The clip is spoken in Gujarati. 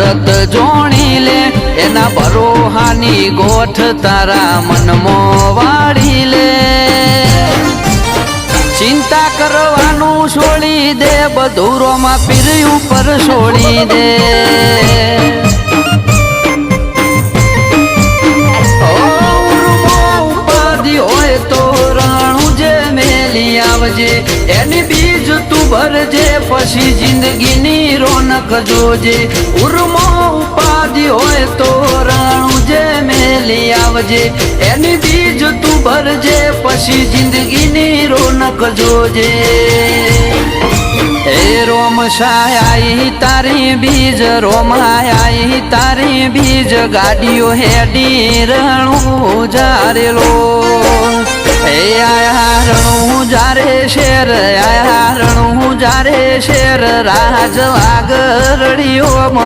તરત જોણી લે એના ભરોહાની ગોઠ તારા મનમાં વાળી લે ચિંતા કરવાનું છોડી દે બધું રોમાં પીર ઉપર છોડી દે ઉપાધિ હોય તો રાણું જે મેલી આવજે એની બીજ તું ભરજે પછી જિંદગીની રોનક જોજે ઉર્મો ઉપાધિ હોય તો રાણું જે મેલી આવજે એની બીજ તું ભરજે પછી જિંદગીની રોનક જોજે એ રોમ સાઈ તારી બીજ રોમાઈ તારી બીજ ગાડીઓ હેડી રણું જારેલો એ આયા રણું જારે શેર આયા રણું જારે શેર રાજ વાગરડીઓ